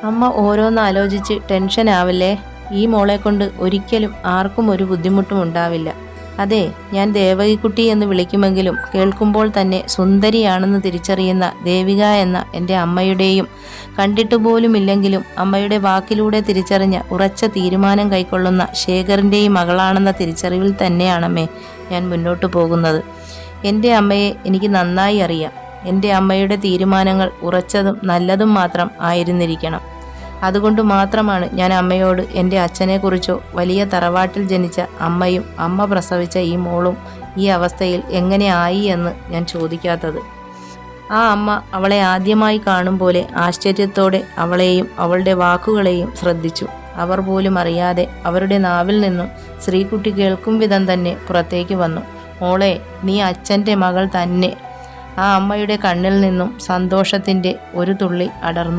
അമ്മ ഓരോന്ന് ആലോചിച്ച് ടെൻഷൻ ആവല്ലേ. ഈ മോളെ കൊണ്ട് ഒരിക്കലും ആർക്കും ഒരു ബുദ്ധിമുട്ടും ഉണ്ടാവില്ല. അതെ, ഞാൻ ദേവകിക്കുട്ടി എന്ന് വിളിക്കുമെങ്കിലും കേൾക്കുമ്പോൾ തന്നെ സുന്ദരിയാണെന്ന് തിരിച്ചറിയുന്ന ദേവിക എന്ന എൻ്റെ അമ്മയുടെയും, കണ്ടിട്ട് പോലുമില്ലെങ്കിലും അമ്മയുടെ വാക്കിലൂടെ തിരിച്ചറിഞ്ഞ ഉറച്ച തീരുമാനം കൈക്കൊള്ളുന്ന ശേഖറിൻ്റെയും മകളാണെന്ന തിരിച്ചറിവിൽ തന്നെയാണമ്മേ ഞാൻ മുന്നോട്ട് പോകുന്നത്. എൻ്റെ അമ്മയെ എനിക്ക് നന്നായി അറിയാം. എൻ്റെ അമ്മയുടെ തീരുമാനങ്ങൾ ഉറച്ചതും നല്ലതും മാത്രം ആയിരുന്നിരിക്കണം. അതുകൊണ്ട് മാത്രമാണ് ഞാൻ അമ്മയോട് എൻ്റെ അച്ഛനെക്കുറിച്ചോ വലിയ തറവാട്ടിൽ ജനിച്ച അമ്മയും അമ്മ പ്രസവിച്ച ഈ മോളും ഈ അവസ്ഥയിൽ എങ്ങനെ ആയി എന്ന് ഞാൻ ചോദിക്കാത്തത്. ആ അമ്മ അവളെ ആദ്യമായി കാണും പോലെ ആശ്ചര്യത്തോടെ അവളെയും അവളുടെ വാക്കുകളെയും ശ്രദ്ധിച്ചു. അവർ പോലും അറിയാതെ അവരുടെ നാവിൽ നിന്നും ശ്രീകുട്ടി കേൾക്കും വിധം തന്നെ പുറത്തേക്ക് വന്നു, മോളെ, നീ അച്ഛൻ്റെ മകൾ തന്നെ. ആ അമ്മയുടെ കണ്ണിൽ നിന്നും സന്തോഷത്തിൻ്റെ ഒരു തുള്ളി അടർന്നു